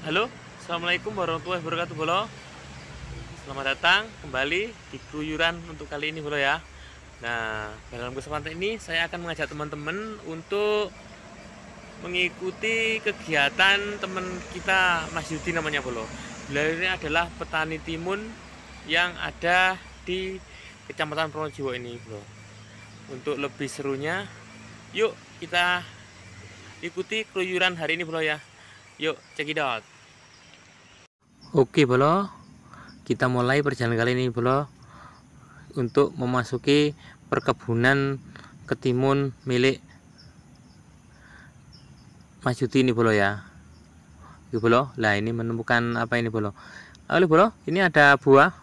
Halo, assalamualaikum warahmatullahi wabarakatuh, Bolo. Selamat datang kembali di keluyuran untuk kali ini, Bolo ya. Nah, dalam kesempatan ini saya akan mengajak teman-teman untuk mengikuti kegiatan teman kita Mas Yudi namanya, Bolo. Beliau ini adalah petani timun yang ada di Kecamatan Pronojiwo ini, Bro. Untuk lebih serunya, yuk kita ikuti keluyuran hari ini, Bro ya. Yuk, check it out. Oke, Bolo. Kita mulai perjalanan kali ini, Bolo, untuk memasuki perkebunan ketimun milik Mas Yudi ini, Bolo ya. Yuk, Bolo. Lah, ini menemukan apa ini, Bolo? Halo, Bolo. Ini ada buah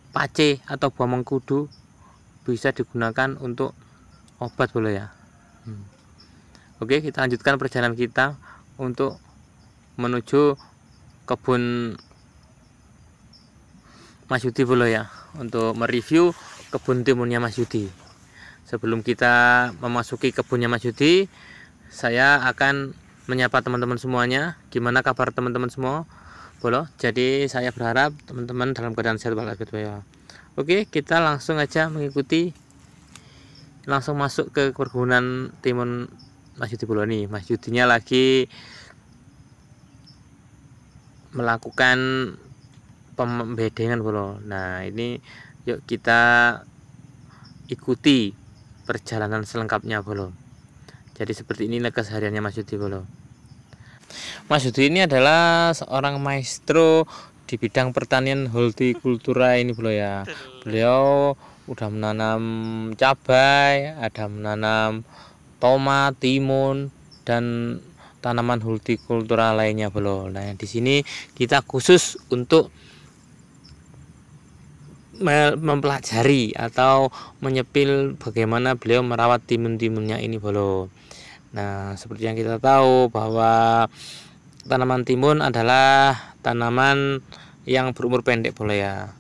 pace atau buah mengkudu, bisa digunakan untuk obat, Bolo ya. Oke, kita lanjutkan perjalanan kita untuk menuju kebun Mas Yudi, Bolo ya, untuk mereview kebun timunnya Mas Yudi. Sebelum kita memasuki kebunnya Mas Yudi, saya akan menyapa teman-teman semuanya. Gimana kabar teman-teman semua, Bolo? Jadi saya berharap teman-teman dalam keadaan sehat walafiat ya. Oke, kita langsung aja mengikuti, langsung masuk ke perkebunan timun Mas Yudi, Bolo. Nih, Mas Yudinya lagi melakukan pembedengan, Bolo. Nah, ini yuk kita ikuti perjalanan selengkapnya, Bolo. Jadi seperti inilah kesehariannya Mas Yudi, Bolo. Mas Yudi ini adalah seorang maestro di bidang pertanian hortikultura ini, Bolo ya. Beliau udah menanam cabai, ada menanam tomat, timun, dan tanaman hortikultura lainnya, Bolo. Nah, di sini kita khusus untuk mempelajari atau menyepil bagaimana beliau merawat timun-timunnya ini, Bolo. Nah, seperti yang kita tahu bahwa tanaman timun adalah tanaman yang berumur pendek, Bolo ya.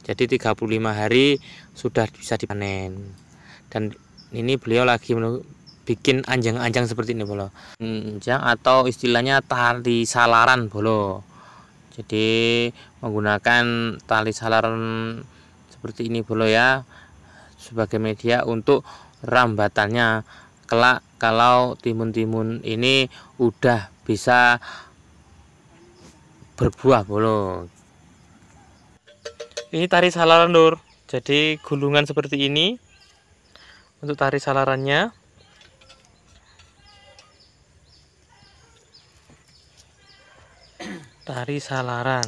Jadi 35 hari sudah bisa dipanen. Dan ini beliau lagi bikin anjang-anjang seperti ini, Bolo. Anjang atau istilahnya tali salaran, Bolo. Jadi menggunakan tali salaran seperti ini, Bolo ya, sebagai media untuk rambatannya. Kelak kalau timun-timun ini udah bisa berbuah, Bolo. Ini tali salaran, Lur. Jadi gulungan seperti ini untuk tali salarannya. Tali salaran.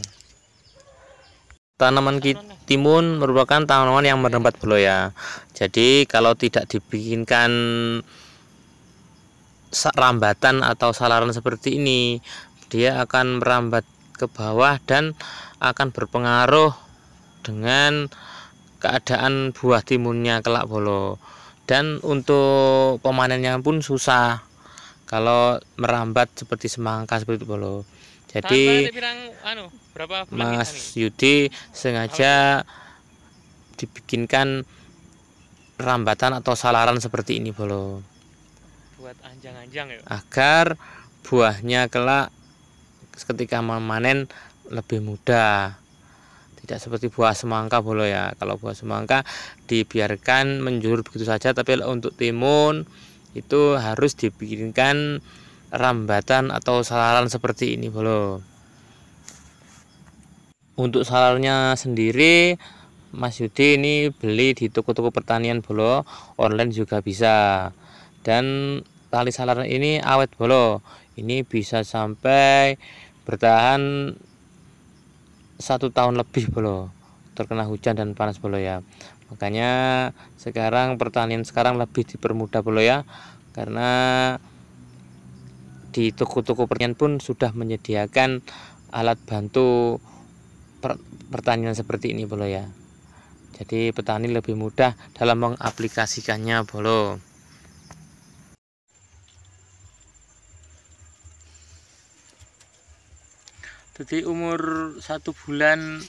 Tanaman timun merupakan tanaman yang merambat, Bolo ya. Jadi kalau tidak dibikinkan rambatan atau salaran seperti ini, dia akan merambat ke bawah dan akan berpengaruh dengan keadaan buah timunnya kelak, Bolo. Dan untuk pemanennya pun susah kalau merambat seperti semangka seperti itu, Bolo. Jadi Mas Yudi sengaja dibikinkan rambatan atau salaran seperti ini, Bolo, buat anjang-anjang ya, agar buahnya kelak ketika memanen lebih mudah, tidak seperti buah semangka, Bolo ya. Kalau buah semangka dibiarkan menjulur begitu saja, tapi untuk timun itu harus dibikinkan rambatan atau salaran seperti ini, Bolo. Untuk salarannya sendiri Mas Yudi ini beli di toko-toko pertanian, Bolo. Online juga bisa. Dan tali salaran ini awet, Bolo. Ini bisa sampai bertahan 1 tahun lebih, Bolo, terkena hujan dan panas, Bolo ya. Makanya sekarang pertanian sekarang lebih dipermudah, Bolo ya, karena di toko-toko pertanian pun sudah menyediakan alat bantu pertanian seperti ini, Bolo ya. Jadi petani lebih mudah dalam mengaplikasikannya, Bolo. Jadi umur 1 bulan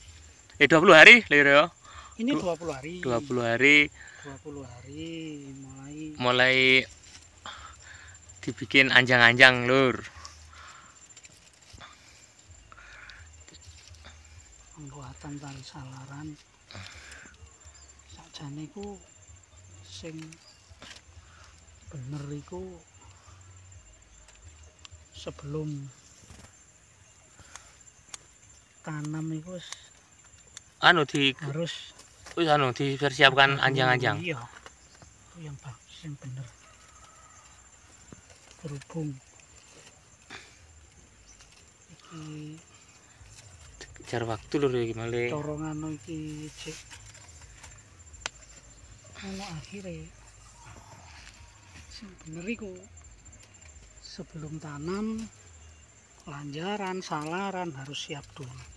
20 hari, Lero. Ini 20 hari. 20 hari. 20 hari mulai dibikin anjang-anjang, Lur. penyemprotan tali salaran sakjane iku sing bener iku sebelum tanam iku harus dipersiapkan anjang-anjang. iya itu yang bagus yang bener berhubung iki Kejar waktu lho iki malah. dorongan iki cek ono akhire sing bener iku sebelum tanam lanjaran salaran harus siap dulu.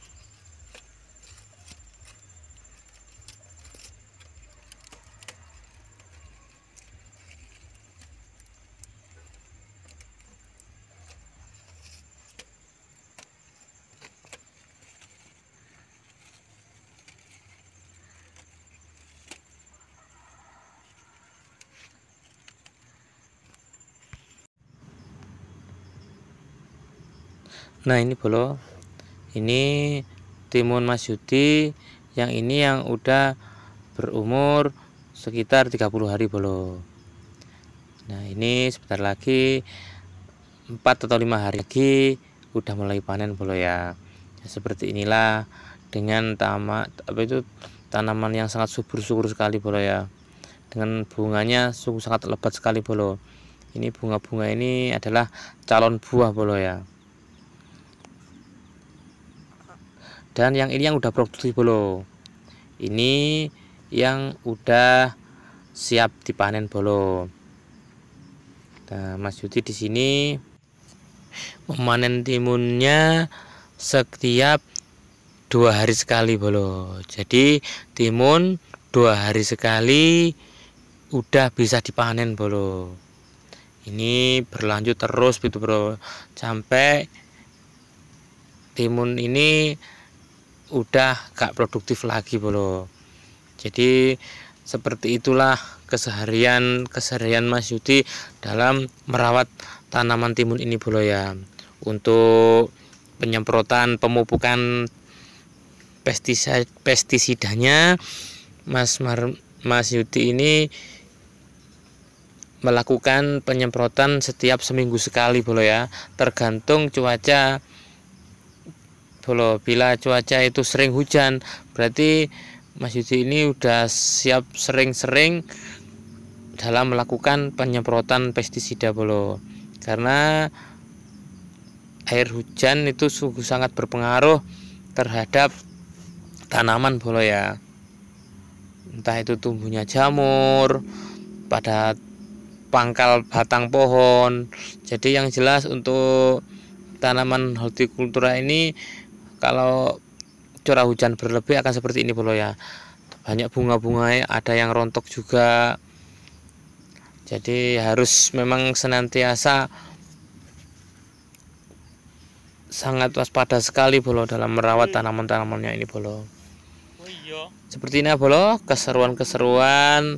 Nah ini bolo, ini timun Mas Yudi yang ini yang udah berumur sekitar 30 hari bolo. Nah ini sebentar lagi 4 atau 5 hari lagi udah mulai panen bolo ya. Seperti inilah dengan tanaman yang sangat subur sekali bolo ya. Dengan bunganya sungguh sangat lebat sekali bolo. Ini bunga-bunga ini adalah calon buah bolo ya. Dan yang ini yang udah produktif bolo. Ini yang udah siap dipanen bolo. Nah, Mas Yudi di sini memanen timunnya setiap 2 hari sekali bolo. Jadi timun 2 hari sekali udah bisa dipanen bolo. Ini berlanjut terus gitu bro, sampai timun ini udah gak produktif lagi bolo. Jadi seperti itulah keseharian Mas Yudi dalam merawat tanaman timun ini bolo ya. Untuk penyemprotan pemupukan pestisidanya Mas Yudi ini melakukan penyemprotan setiap seminggu sekali bolo ya, tergantung cuaca bolo. Bila cuaca itu sering hujan, berarti Mas Yudi ini udah siap sering-sering dalam melakukan penyemprotan pestisida bolo. Karena air hujan itu sungguh sangat berpengaruh terhadap tanaman bolo ya. Entah itu tumbuhnya jamur pada pangkal batang pohon. Jadi yang jelas untuk tanaman hortikultura ini kalau curah hujan berlebih akan seperti ini bolo ya. Banyak bunga-bunga, ada yang rontok juga. Jadi harus memang senantiasa sangat waspada sekali bolo dalam merawat tanaman-tanamannya ini bolo. Seperti ini bolo, keseruan-keseruan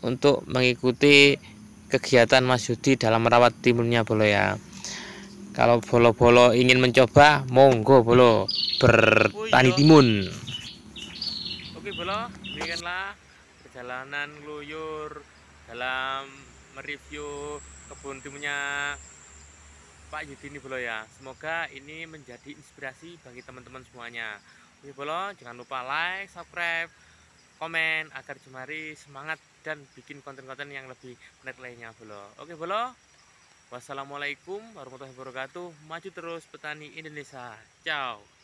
untuk mengikuti kegiatan Mas Yudi dalam merawat timunnya bolo ya. Kalau bolo-bolo ingin mencoba, monggo bolo bertani timun. Oke bolo, demikianlah perjalanan ngeluyur dalam mereview kebun timunnya Pak Yudi ini bolo ya. Semoga ini menjadi inspirasi bagi teman-teman semuanya. Oke bolo, jangan lupa like, subscribe, komen agar Jemari semangat dan bikin konten-konten yang lebih menarik lainnya bolo. Oke bolo, wassalamualaikum warahmatullahi wabarakatuh. Maju terus petani Indonesia. Ciao.